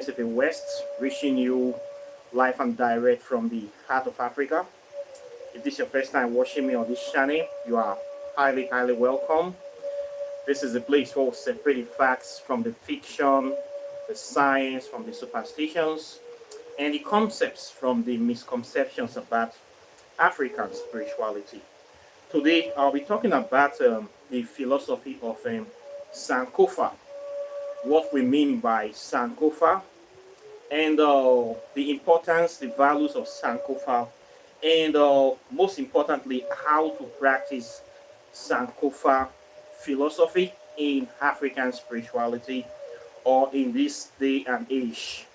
Pacific West, reaching you live and direct from the heart of Africa. If this is your first time watching me on this channel, you are highly welcome. This is a place where we separate the facts from the fiction, the science from the superstitions, and the concepts from the misconceptions about African spirituality. Today, I'll be talking about the philosophy of Sankofa, what we mean by Sankofa, and the importance, the values of Sankofa, and most importantly, how to practice Sankofa philosophy in African spirituality or in this day and age.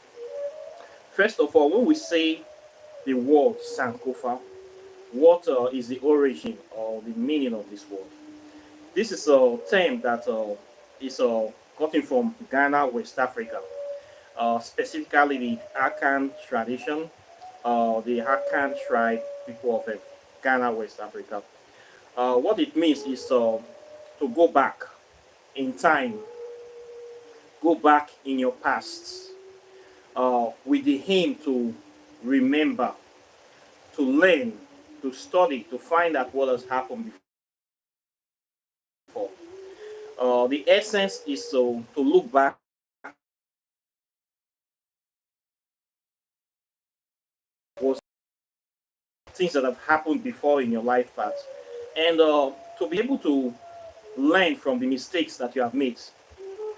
First of all, when we say the word Sankofa, what is the origin or the meaning of this word? This is a term that is gotten from Ghana, West Africa, specifically the Akan tradition, the Akan tribe people of Ghana, West Africa. What it means is to go back in time, go back in your past, with the aim to remember, to learn, to study, to find out what has happened before. The essence is to look back was things that have happened before in your life path, and to be able to learn from the mistakes that you have made.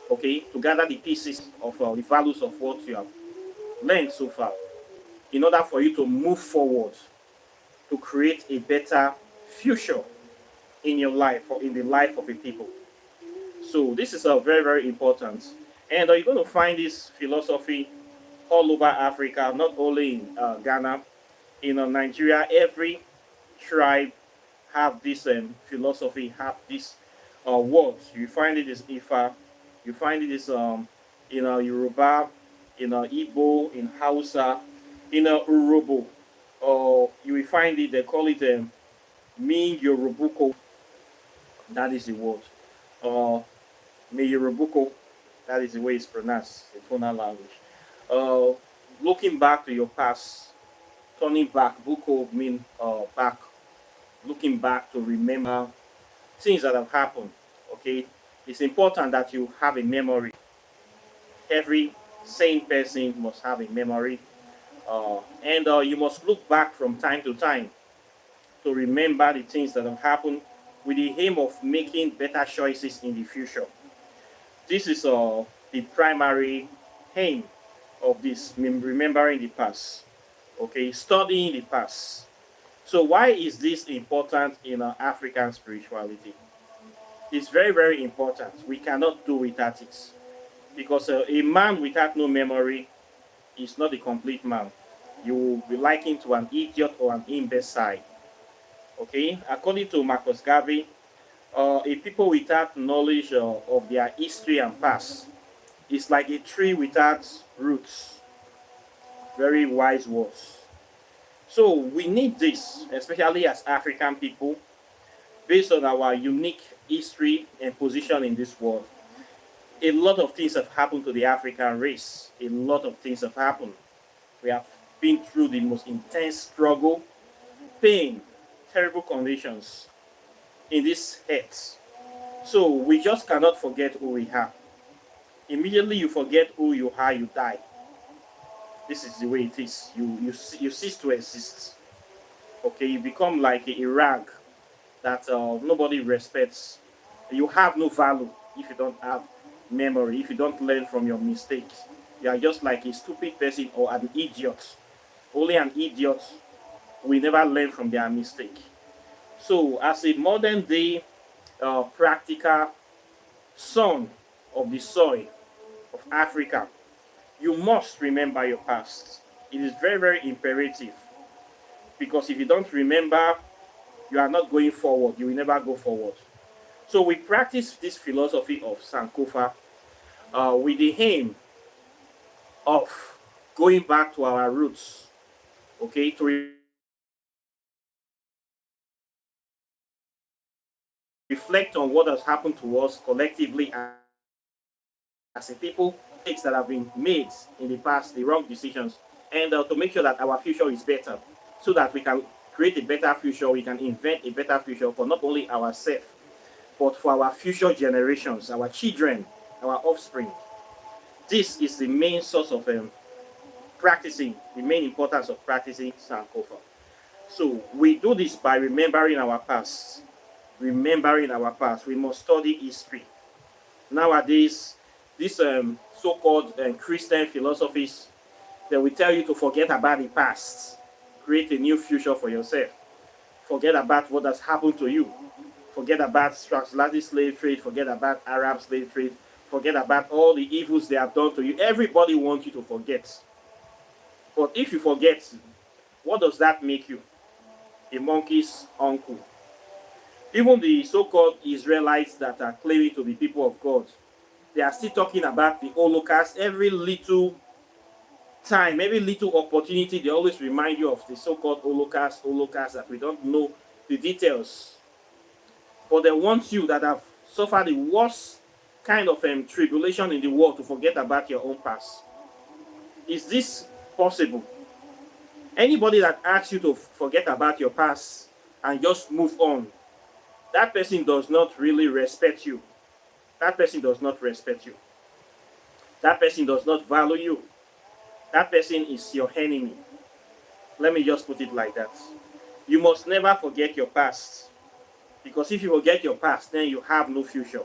Okay, to gather the pieces of the values of what you have learned so far, in order for you to move forward to create a better future in your life or in the life of a people. So this is very important, and you're going to find this philosophy all over Africa, not only in Ghana, in Nigeria. Every tribe have this philosophy, have this words. You find it is Ifa, you find it is in Yoruba, in Igbo, in Hausa, in Urobo, or you will find it. They call it Min Yorubuko. That is the word. Uh, Me Yorubuko. That is the way it's pronounced, the tonal language. Uh, Looking back to your past, turning back. Buko mean back, looking back to remember things that have happened. Okay, it's important that you have a memory. Every sane person must have a memory, and you must look back from time to time to remember the things that have happened with the aim of making better choices in the future. This is the primary aim of this, remembering the past. Okay, studying the past. So why is this important in African spirituality? It's very important. We cannot do without it, because a man without no memory is not a complete man. You will be likened to an idiot or an imbecile. Okay, according to Marcus Garvey, a people without knowledge of their history and past is like a tree without roots. Very wise words. So we need this, especially as African people, based on our unique history and position in this world. A lot of things have happened to the African race. A lot of things have happened. We have been through the most intense struggle, pain, terrible conditions in this earth. So we just cannot forget who we are. Immediately you forget who you are, you die. This is the way it is. You cease to exist. Okay, you become like a rag that nobody respects. You have no value if you don't have memory, if you don't learn from your mistakes. You are just like a stupid person or an idiot. Only an idiot will never learn from their mistake. So, as a modern day practical son of the soil of Africa, you must remember your past. It is very imperative, because if you don't remember, you are not going forward. You will never go forward. So we practice this philosophy of Sankofa with the aim of going back to our roots, okay, to reflect on what has happened to us collectively as a people, mistakes that have been made in the past, the wrong decisions, and to make sure that our future is better, so that we can create a better future, we can invent a better future for not only ourselves, but for our future generations, our children, our offspring. This is the main source of practicing, the main importance of practicing Sankofa. So we do this by remembering our past. Remembering our past. We must study history. Nowadays, these so-called Christian philosophies, they will tell you to forget about the past, create a new future for yourself. Forget about what has happened to you. Forget about transatlantic slave trade. Forget about Arab slave trade. Forget about all the evils they have done to you. Everybody wants you to forget. But if you forget, what does that make you? A monkey's uncle. Even the so-called Israelites that are claiming to be people of God, they are still talking about the Holocaust every little time, every little opportunity. They always remind you of the so-called Holocaust that we don't know the details. But they want you that have suffered the worst kind of tribulation in the world to forget about your own past. Is this possible? Anybody that asks you to forget about your past and just move on, that person does not really respect you. That person does not respect you. That person does not value you. That person is your enemy. Let me just put it like that. You must never forget your past. Because if you forget your past, then you have no future.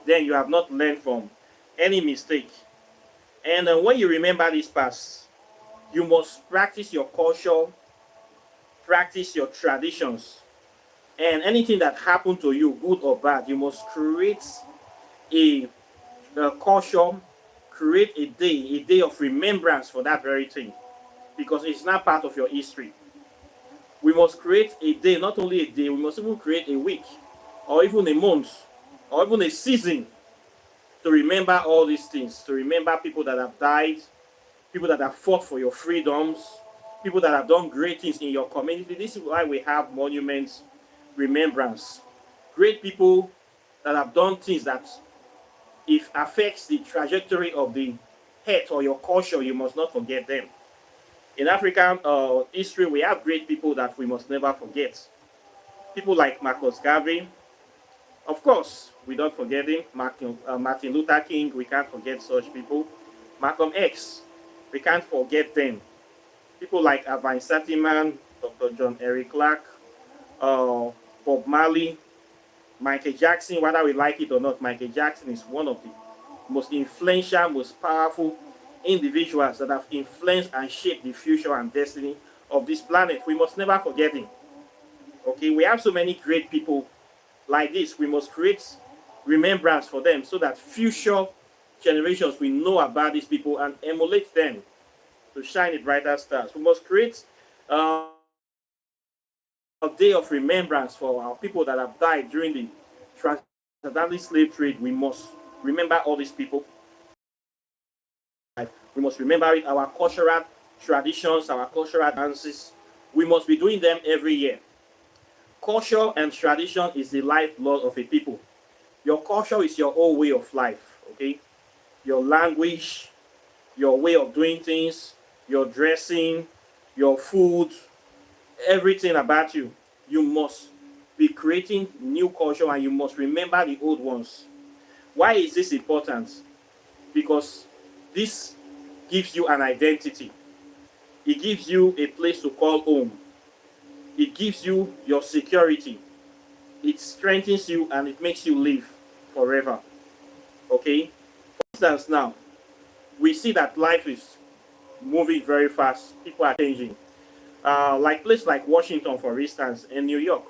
Then you have not learned from any mistake. And when you remember this past, you must practice your culture, practice your traditions. And anything that happened to you, good or bad, you must create a culture, create a day of remembrance for that very thing. Because it's not part of your history. We must create a day, not only a day, we must even create a week, or even a month, or even a season to remember all these things, to remember people that have died, people that have fought for your freedoms, people that have done great things in your community. This is why we have monuments, remembrance. Great people that have done things that, if affects the trajectory of the earth or your culture, you must not forget them. In African history, we have great people that we must never forget. People like Marcus Garvey. Of course, we don't forget him. Martin Luther King, we can't forget such people. Malcolm X, we can't forget them. People like Avine Satiman, Dr. John Eric Clark, Bob Marley, Michael Jackson. Whether we like it or not, Michael Jackson is one of the most influential, most powerful individuals that have influenced and shaped the future and destiny of this planet. We must never forget him. Okay, we have so many great people like this. We must create remembrance for them so that future generations will know about these people and emulate them to shine a brighter stars. We must create a day of remembrance for our people that have died during the transatlantic slave trade. We must remember all these people. We must remember it, our cultural traditions, our cultural dances. We must be doing them every year. Culture and tradition is the lifeblood of a people. Your culture is your whole way of life, okay? Your language, your way of doing things, your dressing, your food, everything about you. You must be creating new culture and you must remember the old ones. Why is this important? Because this gives you an identity. It gives you a place to call home. It gives you your security. It strengthens you and it makes you live forever. Okay? For instance, now, we see that life is moving very fast. People are changing. Like places like Washington, for instance, and New York.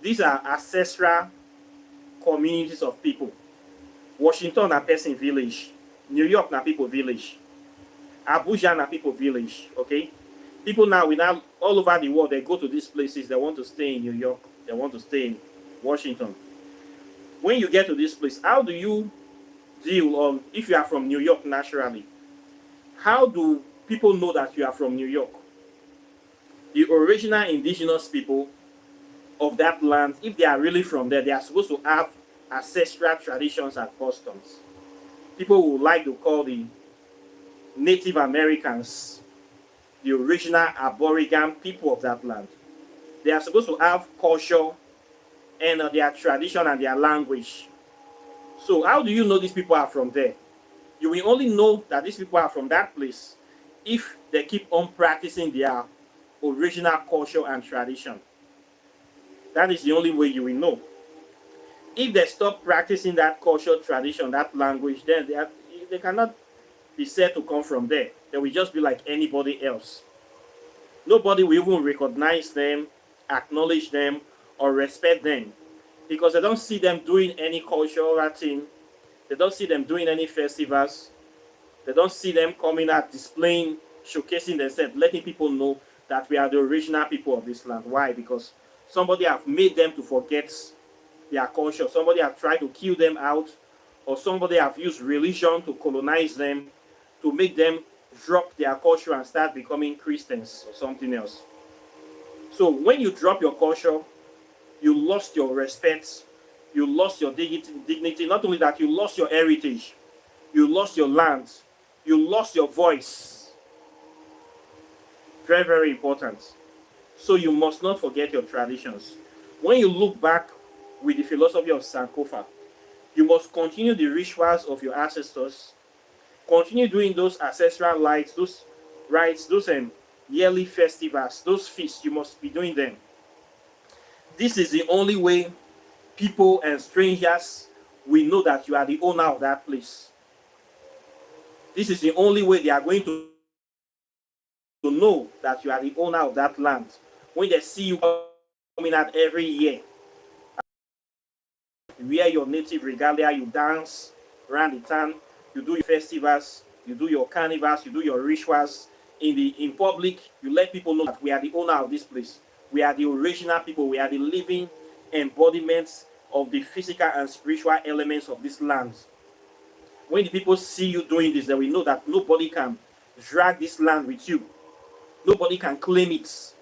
These are ancestral communities of people. Washington na person village. New York na people village. Abuja na people village. Okay? People now, all over the world, they go to these places. They want to stay in New York. They want to stay in Washington. When you get to this place, how do you deal on, if you are from New York naturally, how do people know that you are from New York? The original indigenous people of that land, if they are really from there, they are supposed to have ancestral traditions and customs. People would like to call the Native Americans the original Aboriginal people of that land. They are supposed to have culture and their tradition and their language. So how do you know these people are from there? You will only know that these people are from that place if they keep on practicing their original culture and tradition. That is the only way you will know. If they stop practicing that culture, tradition, that language, then they cannot be said to come from there. They will just be like anybody else. Nobody will even recognize them, acknowledge them, or respect them because they don't see them doing any cultural thing. They don't see them doing any festivals. They don't see them coming out, displaying, showcasing themselves, letting people know that we are the original people of this land. Why? Because somebody have made them to forget their culture. Somebody have tried to kill them out, or somebody have used religion to colonize them, to make them drop their culture and start becoming Christians or something else. So when you drop your culture, you lost your respect, you lost your dignity. Not only that, you lost your heritage, you lost your land, you lost your voice. Very, very important. So you must not forget your traditions. When you look back with the philosophy of Sankofa, you must continue the rituals of your ancestors. Continue doing those ancestral rites, those yearly festivals, those feasts. You must be doing them. This is the only way people and strangers will know that you are the owner of that place. This is the only way they are going to know that you are the owner of that land. When they see you coming out every year, you wear your native regalia, you dance around the town, you do your festivals, you do your carnivals, you do your rituals in public. You let people know that we are the owner of this place. We are the original people. We are the living embodiments of the physical and spiritual elements of this land. When the people see you doing this, they will know that nobody can drag this land with you. Nobody can claim it.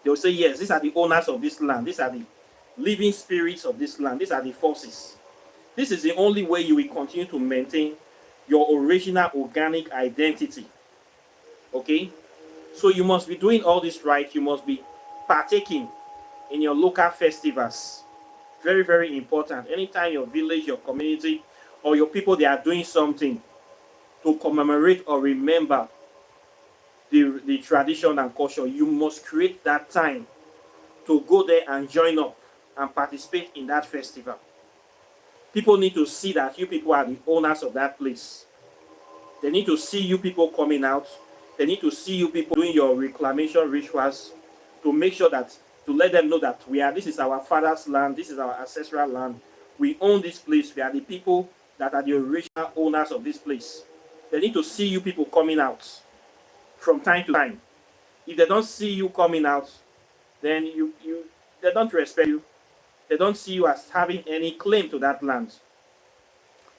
They will say, yes, these are the owners of this land. These are the living spirits of this land. These are the forces. This is the only way you will continue to maintain your original organic identity. Okay? So you must be doing all this right. You must be partaking in your local festivals. Very, very important. Anytime your village, your community, or your people, they are doing something to commemorate or remember the tradition and culture, you must create that time to go there and join up and participate in that festival. People need to see that you people are the owners of that place. They need to see you people coming out. They need to see you people doing your reclamation rituals to make sure that, to let them know that this is our father's land, this is our ancestral land. We own this place. We are the people that are the original owners of this place. They need to see you people coming out from time to time. If they don't see you coming out, then they don't respect you. They don't see you as having any claim to that land.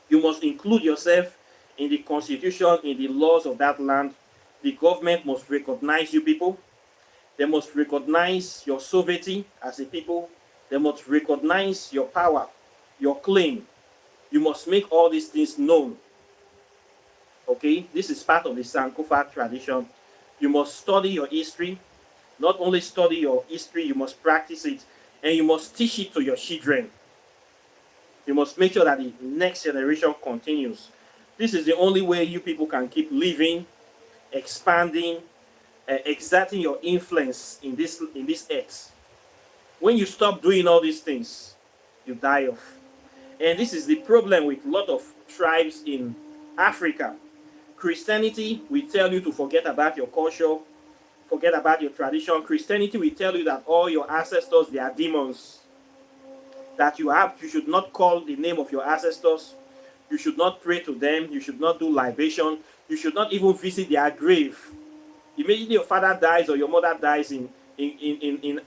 You must include yourself in the constitution, in the laws of that land. The government must recognize you people. They must recognize your sovereignty as a people. They must recognize your power, your claim. You must make all these things known. Okay, this is part of the Sankofa tradition. You must study your history. Not only study your history, you must practice it, and you must teach it to your children. You must make sure that the next generation continues. This is the only way you people can keep living, expanding, exerting your influence in this earth. When you stop doing all these things, you die off. And this is the problem with a lot of tribes in Africa. Christianity will tell you to forget about your culture, forget about your tradition. Christianity will tell you that all your ancestors, they are demons. That you should not call the name of your ancestors. You should not pray to them. You should not do libation. You should not even visit their grave. Immediately your father dies or your mother dies in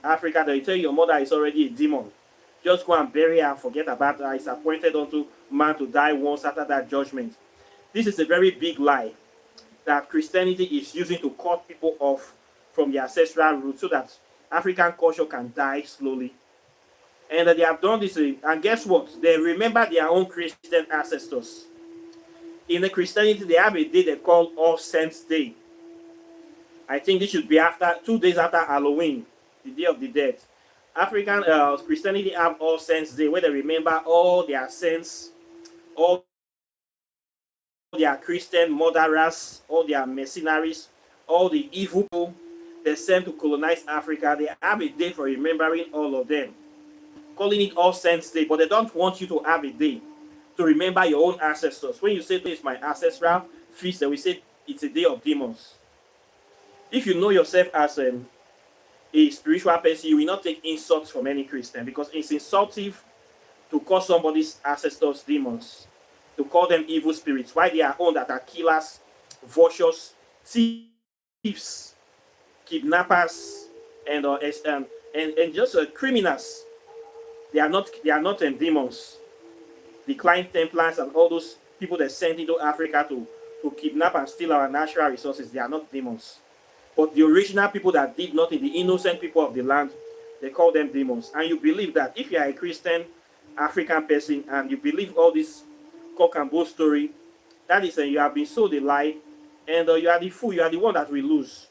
Africa, they tell you your mother is already a demon. Just go and bury her and forget about her. It's appointed unto man to die once after that judgment. This is a very big lie that Christianity is using to cut people off from the ancestral roots so that African culture can die slowly. And they have done this, and guess what? They remember their own Christian ancestors. In the Christianity, they have a day they call All Saints Day. I think this should be after 2 days after Halloween, the Day of the Dead. African Christianity have All Saints Day, where they remember all their saints, all their Christian murderers, all their mercenaries, all the evil people they sent to colonize Africa. They have a day for remembering all of them, calling it All Saints Day, but they don't want you to have a day to remember your own ancestors. When you say this is my ancestral feast, they will say it's a day of demons. If you know yourself as a spiritual person, you will not take insults from any Christian, because it's insultive to call somebody's ancestors demons, to call them evil spirits, while they are own that are killers, vultures, thieves, kidnappers, and just criminals. They are not demons. The Klein Templars and all those people that sent into Africa to kidnap and steal our natural resources, they are not demons. But the original people that did nothing, the innocent people of the land, they call them demons. And you believe that if you are a Christian African person and you believe all this cock and bull story, that is you have been sold a lie, and you are the fool, you are the one that will lose.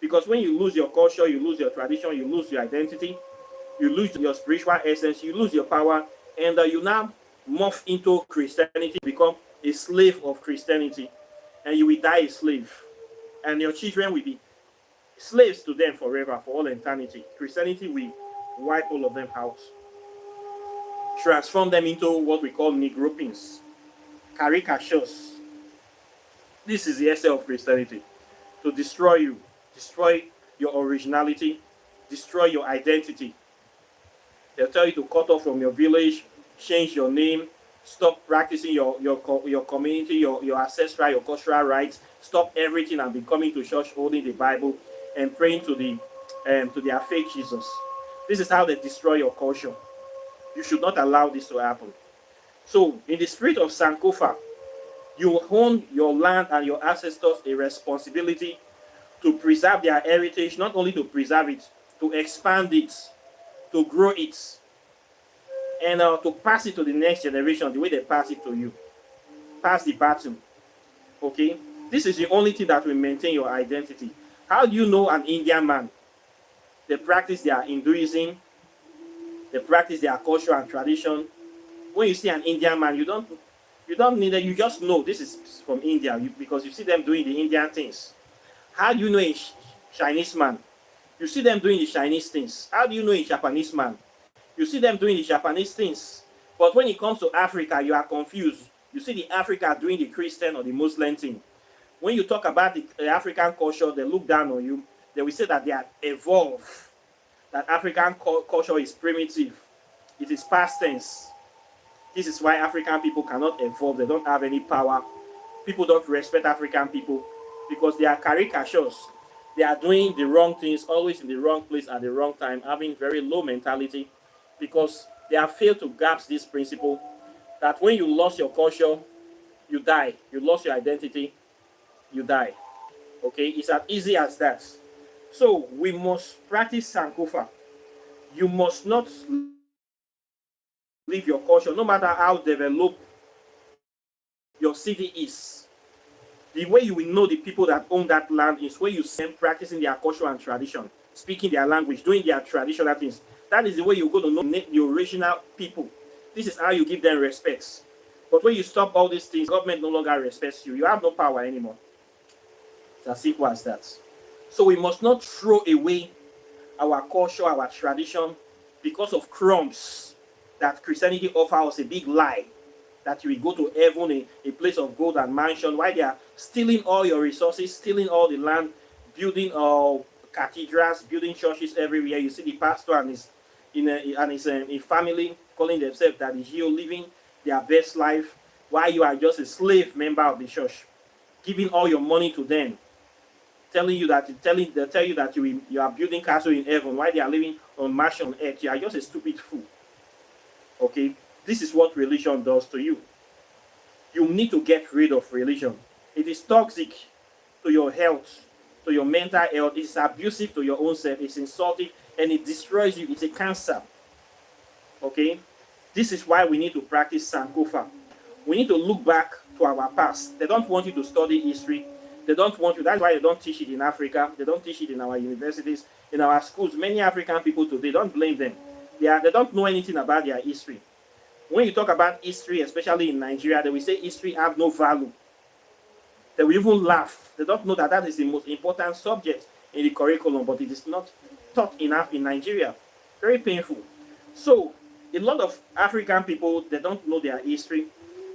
Because when you lose your culture, you lose your tradition, you lose your identity, you lose your spiritual essence, you lose your power, and you now morph into Christianity, become a slave of Christianity, and you will die a slave, and your children will be slaves to them forever, for all eternity. Christianity will wipe all of them out, transform them into what we call Negropins, caricatures. This is the essence of Christianity, to destroy you, destroy your originality, destroy your identity. They'll tell you to cut off from your village, change your name, stop practicing your community, your ancestral, your cultural rights, stop everything and be coming to church holding the Bible and praying to their fake Jesus. This is how they destroy your culture. You should not allow this to happen. So, in the spirit of Sankofa, you own your land and your ancestors a responsibility to preserve their heritage, not only to preserve it, to expand it, to grow it, and to pass it to the next generation the way they pass it to you. Pass the baton. Okay? This is the only thing that will maintain your identity. How do you know an Indian man? They practice their Hinduism, they practice their culture and tradition. When you see an Indian man, you don't need it, you just know this is from India, because you see them doing the Indian things. How do you know a Chinese man? You see them doing the Chinese things. How do you know a Japanese man? You see them doing the Japanese things. But when it comes to Africa, you are confused. You see the Africa doing the Christian or the Muslim thing. When you talk about the African culture, they look down on you. They will say that they are evolved, that African culture is primitive. It is past tense. This is why African people cannot evolve. They don't have any power. People don't respect African people because they are caricatures. They are doing the wrong things, always in the wrong place at the wrong time, having very low mentality, because they have failed to grasp this principle that when you lost your culture, you die. You lost your identity, you die. Okay, it's as easy as that. So we must practice Sankofa. You must not leave your culture, no matter how developed your city is. The way you will know the people that own that land is when you see them practicing their culture and tradition, speaking their language, doing their traditional things. That is the way you go to know the original people. This is how you give them respect. But when you stop all these things, government no longer respects you. You have no power anymore. It's as simple as that. So we must not throw away our culture, our tradition, because of crumbs that Christianity offers us, a big lie that you will go to heaven, a place of gold and mansion, while they are stealing all your resources, stealing all the land, building cathedrals, building churches everywhere. You see the pastor and his family calling themselves that is you, living their best life, while you are just a slave member of the church, giving all your money to them, they tell you that you are building castle in heaven while they are living on mansion on earth. You are just a stupid fool. Okay, this is what religion does to you. You need to get rid of religion. It is toxic to your health, to your mental health. It is abusive to your own self. It's insulting and it destroys you. It's a cancer. Okay, this is why we need to practice Sankofa. We need to look back to our past. They don't want you to study history. They don't want you. That's why they don't teach it in Africa. They don't teach it in our universities, in our schools. Many African people today, don't blame them. They don't know anything about their history. When you talk about history, especially in Nigeria, they will say history have no value. They will even laugh. They don't know that that is the most important subject in the curriculum, but it is not taught enough in Nigeria. Very painful. So, a lot of African people, they don't know their history.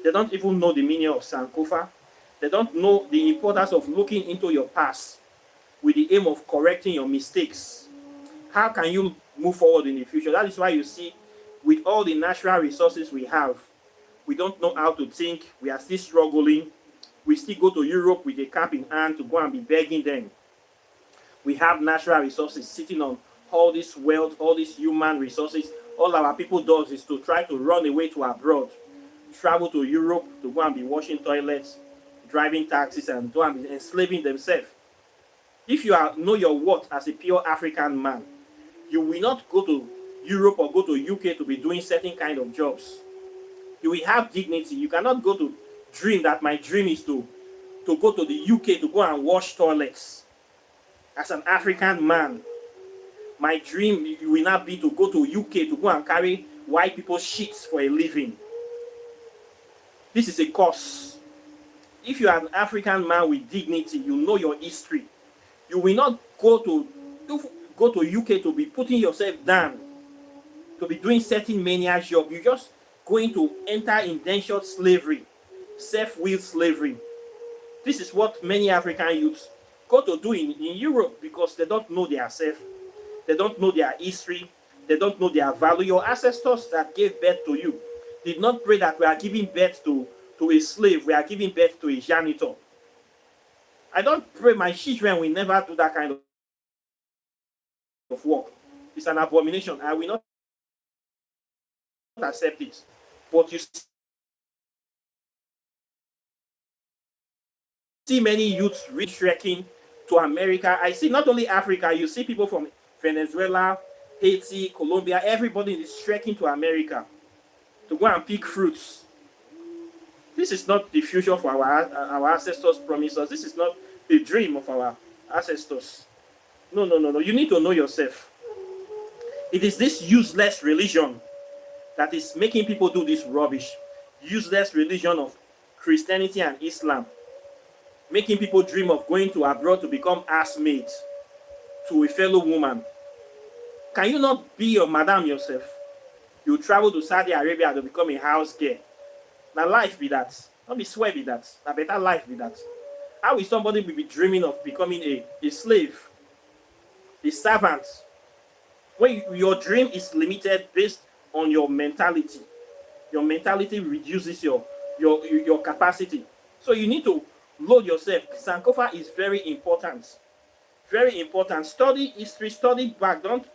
They don't even know the meaning of Sankofa. They don't know the importance of looking into your past with the aim of correcting your mistakes. How can you move forward in the future? That is why you see, with all the natural resources we have, we don't know how to think. We are still struggling. We still go to Europe with a cap in hand to go and be begging them. We have natural resources sitting on all this wealth, all these human resources. All our people does is to try to run away to abroad, travel to Europe to go and be washing toilets, driving taxis, and go and be enslaving themselves. If you know your worth as a pure African man, you will not go to Europe or go to UK to be doing certain kind of jobs. You will have dignity. You cannot go to dream that my dream is to go to the UK to go and wash toilets. As an African man, my dream will not be to go to UK to go and carry white people's sheets for a living. This is a curse. If you are an African man with dignity, you know your history. You will not go to UK to be putting yourself down, to be doing certain menial job. You're just going to enter indentured slavery, self-willed slavery. This is what many African youths go to do in Europe because they don't know their self. They don't know their history. They don't know their value. Your ancestors that gave birth to you did not pray that we are giving birth to a slave. We are giving birth to a janitor. I don't pray my children will never do that kind of work. It's an abomination. I will not accept it. But you see many youths retreking to America. I see not only Africa, you see people from Venezuela, Haiti, Colombia, everybody is trekking to America to go and pick fruits. This is not the future for our ancestors promised us. This is not the dream of our ancestors. No. You need to know yourself. It is this useless religion that is making people do this rubbish. Useless religion of Christianity and Islam. Making people dream of going to abroad to become housemaids to a fellow woman. Can you not be your madam yourself? You travel to Saudi Arabia to become a house girl. Now life be that. Not be swear be that. A better life be that. How will somebody be dreaming of becoming a slave? A servant? When your dream is limited based on your mentality. Your mentality reduces your capacity. So you need to load yourself. Sankofa is very important. Very important. Study history, study back. Don't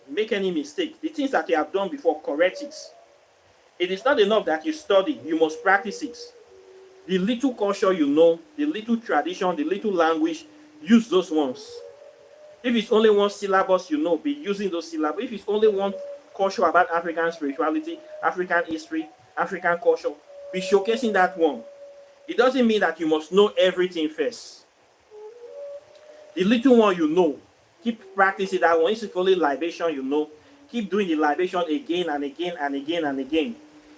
make any mistake. The things that you have done before, correct it. It is not enough that you study. You must practice it. The little culture you know, the little tradition, the little language, use those ones. If it's only one syllabus you know, be using those syllables. If it's only one culture about African spirituality, African history, African culture, be showcasing that one. It doesn't mean that you must know everything first. The little one you know, keep practicing that one. If it's only libation you know, keep doing the libation again and again and again and again.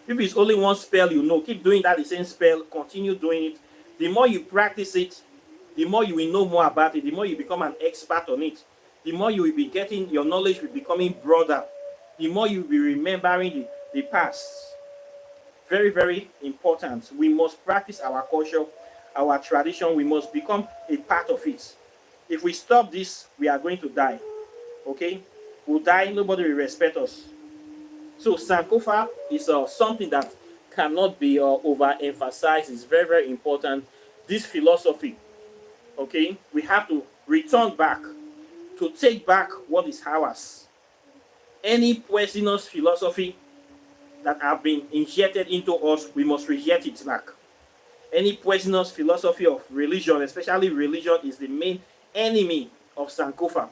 If it's only one spell you know, keep doing that the same spell, continue doing it. The more you practice it, the more you will know more about it, the more you become an expert on it, the more you will be getting, your knowledge will be becoming broader, the more you will be remembering the past. Very, very important. We must practice our culture, our tradition. We must become a part of it. If we stop this, we are going to die. Okay? We'll die, nobody will respect us. So Sankofa is something that cannot be overemphasized. It's very, very important. This philosophy, okay, we have to return back, to take back what is ours. Any poisonous philosophy that have been injected into us, we must reject it back. Any poisonous philosophy of religion, especially religion, is the main enemy of Sankofa.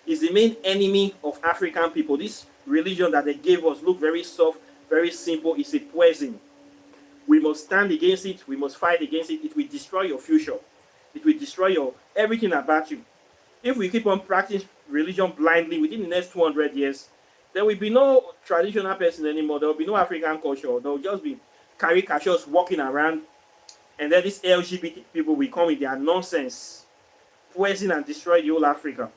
Is the main enemy of African people. This religion that they gave us look very soft, very simple. It's a poison. We must stand against it. We must fight against it. It will destroy your future. It will destroy your everything about you. If we keep on practicing religion blindly within the next 200 years, there will be no traditional person anymore. There will be no African culture. There will just be caricatures walking around, and then these LGBT people will come with their nonsense, poison and destroy the whole Africa.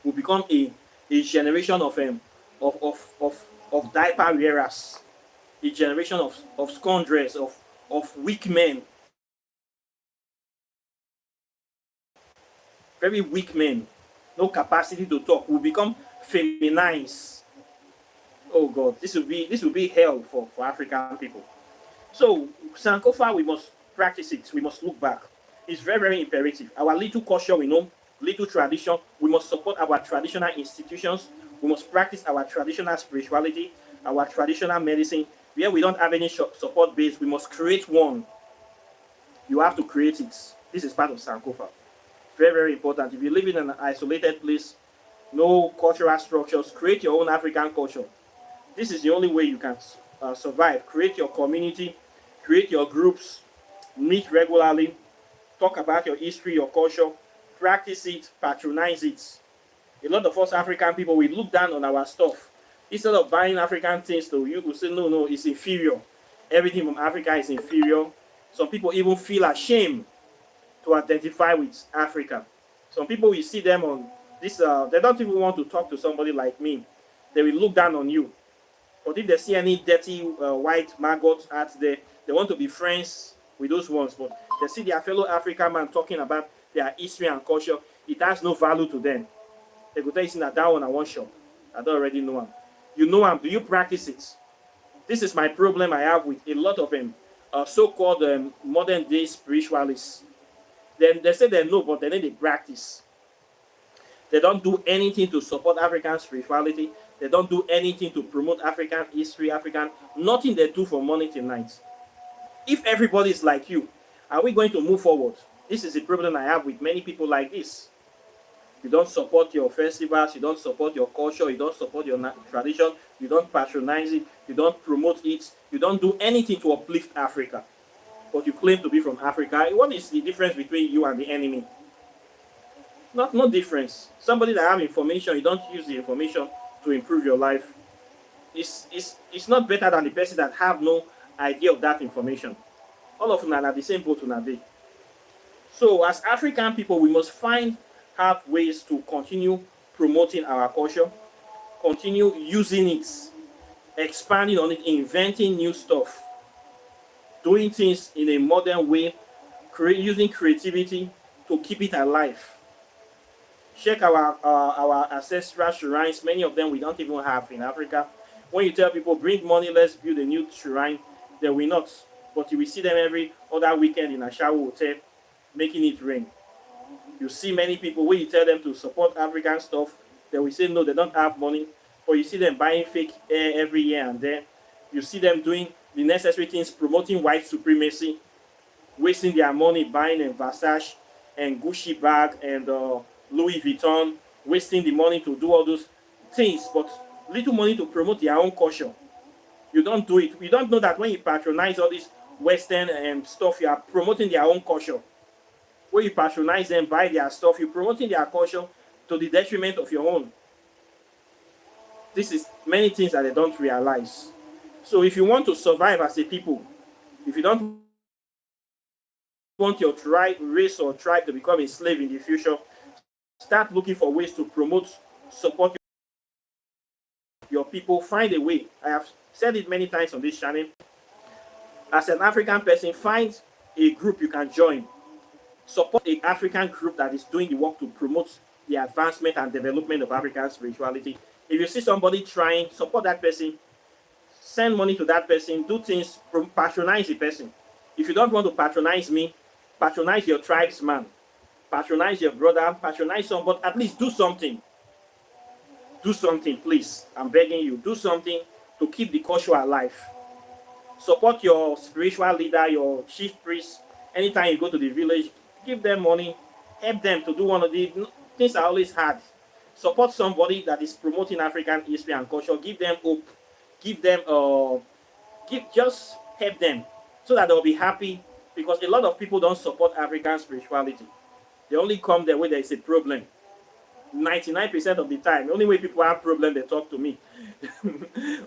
Will become a generation of diaper wearers, a generation of scoundrels, of weak men, very weak men, no capacity to talk, will become feminized. Oh God, this will be hell for African people. So Sankofa, we must practice it. We must look back. It's very, very imperative. Our little culture we know, little tradition, we must support our traditional institutions. We must practice our traditional spirituality, our traditional medicine. Where we don't have any support base, we must create one. You have to create it. This is part of Sankofa. Very, very important. If you live in an isolated place, no cultural structures, create your own African culture. This is the only way you can survive. Create your community, create your groups, meet regularly, talk about your history, your culture, practice it, patronize it. A lot of us African people, we look down on our stuff. Instead of buying African things, though, you will say, no, no, it's inferior. Everything from Africa is inferior. Some people even feel ashamed to identify with Africa. Some people, we see them on this, they don't even want to talk to somebody like me. They will look down on you. But if they see any dirty white maggots out there, they want to be friends with those ones. But they see their fellow African man talking about their history and culture, it has no value to them. They go tell you that one I want shop. I don't already know him. You know him. Do you practice it? This is my problem I have with a lot of them, so-called modern day spiritualists. Then they say they know, but then they practice. They don't do anything to support African spirituality. They don't do anything to promote African history, nothing they do for money tonight. If everybody is like you, are we going to move forward? This is the problem I have with many people like this. You don't support your festivals, you don't support your culture, you don't support your tradition, you don't patronize it, you don't promote it, you don't do anything to uplift Africa. But you claim to be from Africa. What is the difference between you and the enemy? No difference. Somebody that have information, you don't use the information to improve your life. It's not better than the person that have no idea of that information. All of them are at the same boat today. So as African people, we must find hard ways to continue promoting our culture, continue using it, expanding on it, inventing new stuff, doing things in a modern way, using creativity to keep it alive. Check our ancestral shrines. Many of them we don't even have in Africa. When you tell people, bring money, let's build a new shrine, they will not. But you will see them every other weekend in a shower hotel making it rain. You see many people, when you tell them to support African stuff, they will say no, they don't have money. Or you see them buying fake air every year and then. You see them doing the necessary things, promoting white supremacy, wasting their money buying a Versace and Gucci bag and Louis Vuitton, wasting the money to do all those things, but little money to promote their own culture. You don't do it. You don't know that when you patronize all this Western and stuff, you are promoting their own culture. When you patronize them, buy their stuff, you're promoting their culture to the detriment of your own. This is many things that they don't realize. So if you want to survive as a people, if you don't want your tribe, race or tribe to become a slave in the future, start looking for ways to promote, support your people, find a way. I have said it many times on this channel. As an African person, find a group you can join. Support an African group that is doing the work to promote the advancement and development of African spirituality. If you see somebody trying, support that person, send money to that person, do things, patronize the person. If you don't want to patronize me, patronize your tribesman, patronize your brother, patronize someone, but at least do something. Do something, please. I'm begging you. Do something to keep the culture alive. Support your spiritual leader, your chief priest. Anytime you go to the village, give them money, help them to do one of the things are always hard. Support somebody that is promoting African history and culture. Give them hope. Give them just help them so that they'll be happy, because a lot of people don't support African spirituality. They only come there when there is a problem. 99% of the time, the only way people have problem, they talk to me.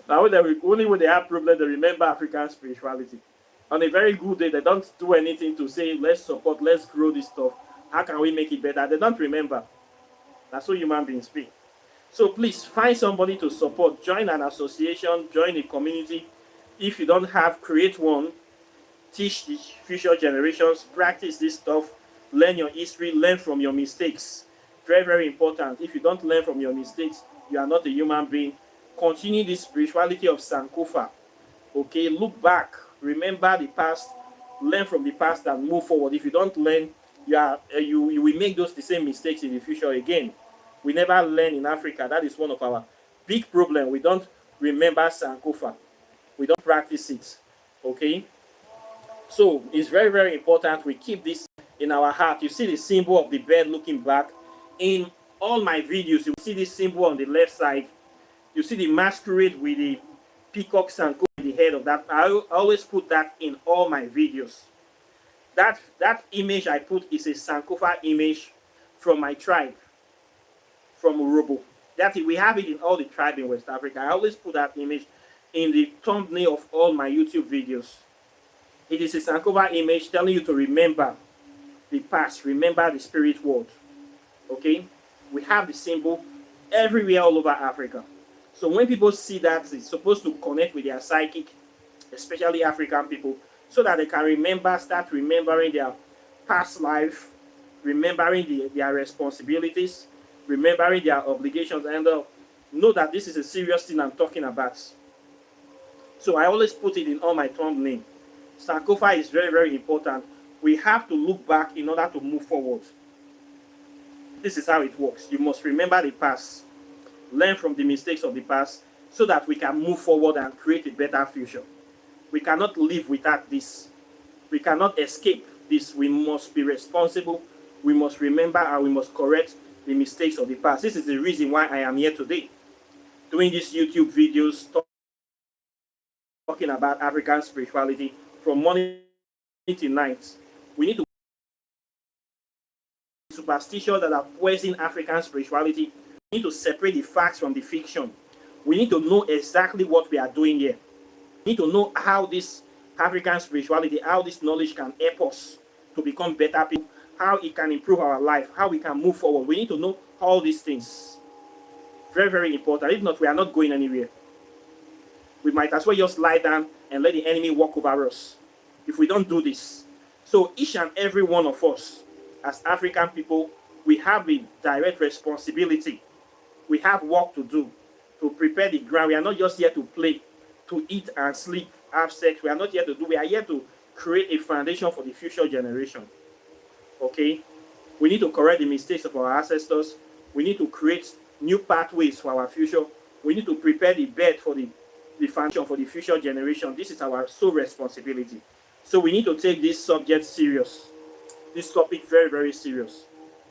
Now, only when they have problem, they remember African spirituality. On a very good day, they don't do anything to say, let's support, let's grow this stuff. How can we make it better? They don't remember. That's what human beings speak. So please find somebody to support. Join an association, join a community. If you don't have, create one. Teach the future generations, practice this stuff, learn your history, learn from your mistakes. Very, very important. If you don't learn from your mistakes, you are not a human being. Continue this spirituality of Sankofa. Okay, look back, remember the past, learn from the past and move forward. If you don't learn, you will make the same mistakes in the future again. We never learn in Africa. That is one of our big problems. We don't remember Sankofa. We don't practice it. Okay? So it's very, very important we keep this in our heart. You see the symbol of the bird looking back. In all my videos, you see this symbol on the left side. You see the masquerade with the peacock Sankofa in the head of that. I always put that in all my videos. That image I put is a Sankofa image from my tribe, from Urobo. We have it in all the tribes in West Africa. I always put that image in the thumbnail of all my YouTube videos. It is a Sankofa image telling you to remember the past, remember the spirit world. Okay? We have the symbol everywhere all over Africa. So when people see that, it's supposed to connect with their psychic, especially African people, so that they can remember, start remembering their past life, remembering their responsibilities, remembering their obligations, and know that this is a serious thing I'm talking about. So I always put it in all my thumbnail. Sankofa is very, very important. We have to look back in order to move forward. This is how it works. You must remember the past, learn from the mistakes of the past, so that we can move forward and create a better future. We cannot live without this. We cannot escape this. We must be responsible. We must remember and we must correct the mistakes of the past. This is the reason why I am here today, doing these YouTube videos, talking about African spirituality from morning to night. We need to superstition that are poisoning African spirituality. We need to separate the facts from the fiction. We need to know exactly what we are doing here. We need to know how this African spirituality, how this knowledge can help us to become better people, how it can improve our life, how we can move forward. We need to know all these things. Very, very important. If not, we are not going anywhere. We might as well just lie down and let the enemy walk over us if we don't do this. So each and every one of us, as African people, we have a direct responsibility. We have work to do to prepare the ground. We are not just here to play, to eat and sleep, have sex. We are not here to do. We are here to create a foundation for the future generation. Okay? We need to correct the mistakes of our ancestors. We need to create new pathways for our future. We need to prepare the bed for the foundation for the future generation. This is our sole responsibility. So we need to take this subject serious. This topic very, very serious.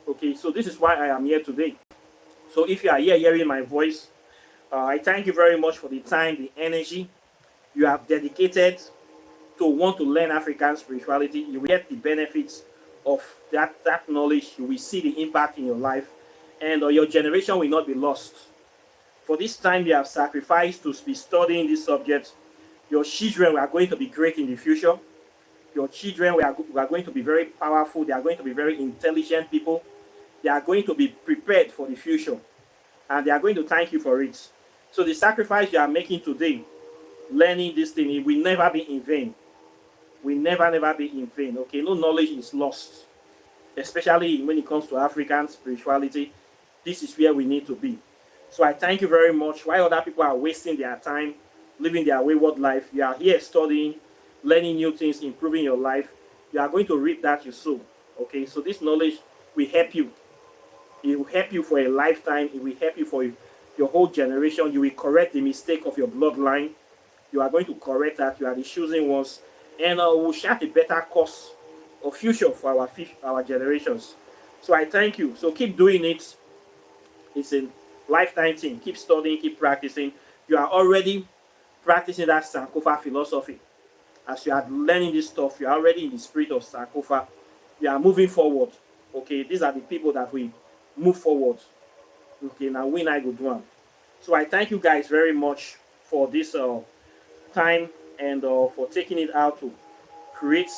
Okay, so this is why I am here today. So if you are here hearing my voice, I thank you very much for the time, the energy you have dedicated to want to learn African spirituality. You will get the benefits of that knowledge. You will see the impact in your life, and your generation will not be lost. For this time you have sacrificed to be studying this subject, your children are going to be great in the future. Your children are going to be very powerful. They are going to be very intelligent people. They are going to be prepared for the future. And they are going to thank you for it. So the sacrifice you are making today, learning this thing, it will never be in vain. Will never, never be in vain. Okay, no knowledge is lost. Especially when it comes to African spirituality. This is where we need to be. So I thank you very much. While other people are wasting their time, living their wayward life, you are here studying, learning new things, improving your life. You are going to reap that you sow. Okay, so this knowledge will help you. It will help you for a lifetime. It will help you for your whole generation. You will correct the mistake of your bloodline. You are going to correct that. You are the choosing ones. And we'll chart a better course of future for our generations. So I thank you. So keep doing it. It's a lifetime thing. Keep studying, keep practicing. You are already practicing that Sankofa philosophy. as you are learning this stuff, you are already in the spirit of Sankofa. You are moving forward. Okay, these are the people that we move forward. Okay, now when I go do them. So I thank you guys very much for this time and for taking it out to create,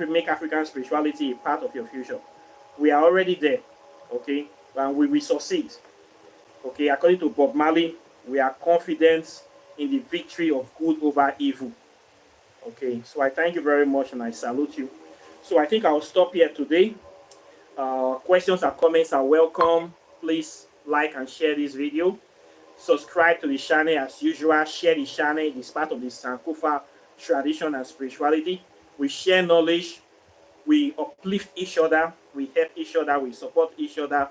make African spirituality a part of your future. We are already there, okay, and we will succeed. Okay, according to Bob Marley, we are confident in the victory of good over evil. Okay, so I thank you very much and I salute you. So I think I'll stop here today. Questions and comments are welcome. Please like and share this video. Subscribe to the channel as usual. Share the channel. It is part of the Sankofa tradition and spirituality. We share knowledge. We uplift each other. We help each other. We support each other.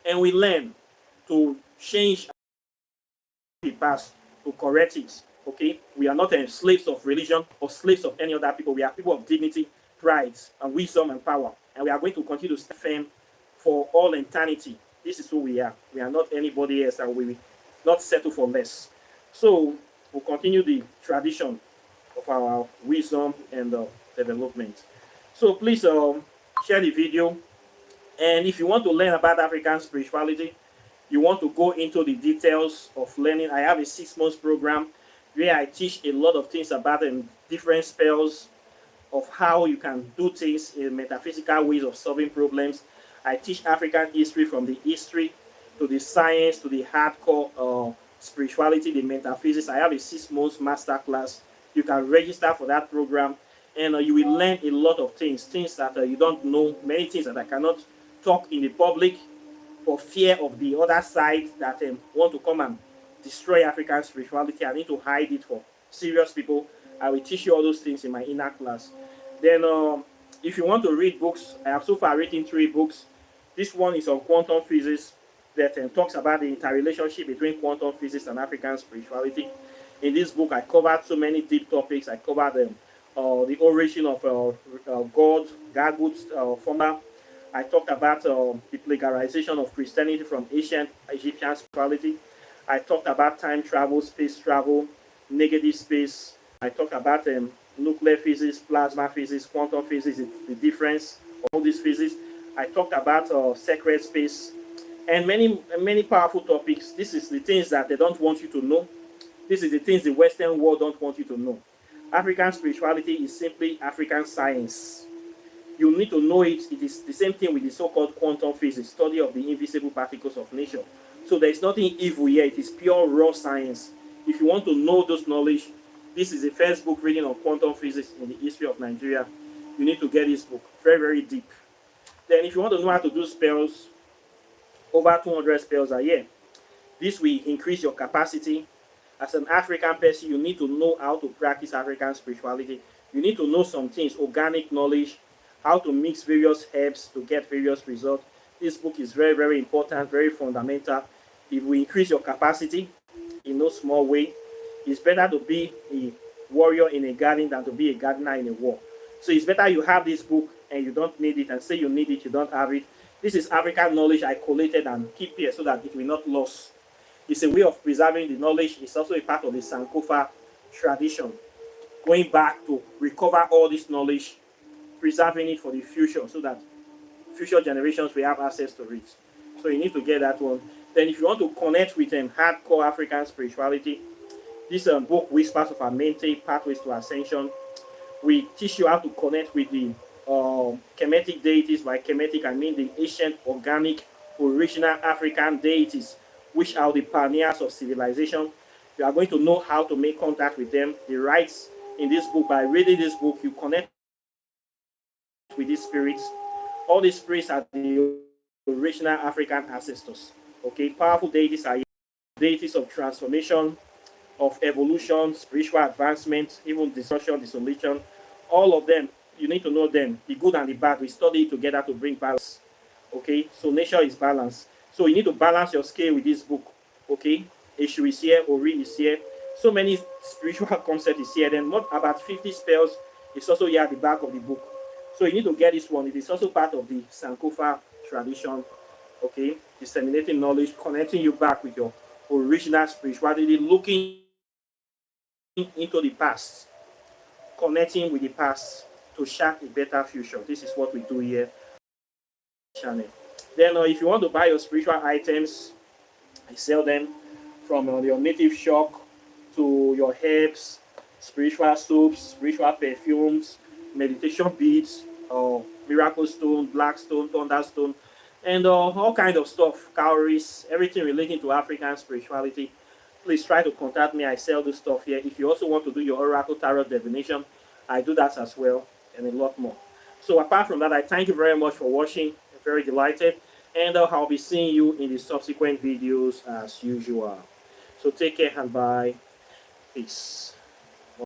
And we learn to change the past, to correct it. Okay? We are not slaves of religion or slaves of any other people. We are people of dignity, pride, and wisdom and power. And we are going to continue to stand firm for all eternity. This is who we are. We are not anybody else, and we will not settle for less. So we'll continue the tradition of our wisdom and development. So please share the video. And if you want to learn about African spirituality, you want to go into the details of learning, I have a 6 months program where I teach a lot of things about different spells, of how you can do things in metaphysical ways of solving problems. I teach African history, from the history to the science to the hardcore spirituality, the metaphysics. I have a 6 months master class. You can register for that program, and you will learn a lot of things that you don't know, many things that I cannot talk in the public for fear of the other side that want to come and destroy African spirituality. I need to hide it for serious people. I will teach you all those things in my inner class. Then if you want to read books, I have so far written 3 books. This one is on quantum physics that talks about the interrelationship between quantum physics and African spirituality. In this book, I covered so many deep topics. I covered the origin of God, Gargut's formula. I talked about the plagiarization of Christianity from ancient Egyptian spirituality. I talked about time travel, space travel, negative space. I talked about nuclear physics, plasma physics, quantum physics, the difference of all these physics. I talked about sacred space and many powerful topics. This is the things that they don't want you to know. This is the things the Western world don't want you to know. African spirituality is simply African science. You need to know it. It is the same thing with the so-called quantum physics, study of the invisible particles of nature. So there is nothing evil here. It is pure raw science. If you want to know those knowledge, this is the first book reading on quantum physics in the history of Nigeria. You need to get this book. Very, very deep. Then if you want to know how to do spells, over 200 spells a year. This will increase your capacity. As an African person, you need to know how to practice African spirituality. You need to know some things, organic knowledge, how to mix various herbs to get various results. This book is very, very important, very fundamental. It will increase your capacity in no small way. It's better to be a warrior in a garden than to be a gardener in a war. So it's better you have this book and you don't need it, and say you need it, you don't have it. This is African knowledge I collated and keep here so that it will not lose. It's a way of preserving the knowledge. It's also a part of the Sankofa tradition. Going back to recover all this knowledge, preserving it for the future so that future generations will have access to it. So you need to get that one. Then if you want to connect with hardcore African spirituality, this book, Whispers of Amente, Pathways to Ascension, we teach you how to connect with the Kemetic deities. By Kemetic, I mean the ancient, organic, original African deities, which are the pioneers of civilization. You are going to know how to make contact with them. The rites in this book, by reading this book, you connect with these spirits. All these spirits are the original African ancestors. Okay, powerful deities are deities of transformation, of evolution, spiritual advancement, even destruction, dissolution. All of them, you need to know them, the good and the bad. We study it together to bring balance. Okay, so nature is balance. So you need to balance your scale with this book. Okay, Eshu is here, Ori is here. So many spiritual concepts is here. Then what about 50 spells is also here at the back of the book. So you need to get this one. It is also part of the Sankofa tradition. Okay, disseminating knowledge, connecting you back with your original spirituality, looking into the past, connecting with the past to shape a better future. This is what we do here channel. Then if you want to buy your spiritual items, I sell them from your native shop to your herbs, spiritual soaps, spiritual perfumes, meditation beads, miracle stone, black stone, thunderstone, and all kind of stuff, cowries, everything relating to African spirituality. Please try to contact me. I sell this stuff here. If you also want to do your oracle tarot divination, I do that as well, and a lot more. So apart from that, I thank you very much for watching. I'm very delighted, and I'll be seeing you in the subsequent videos as usual. So take care and bye. Peace.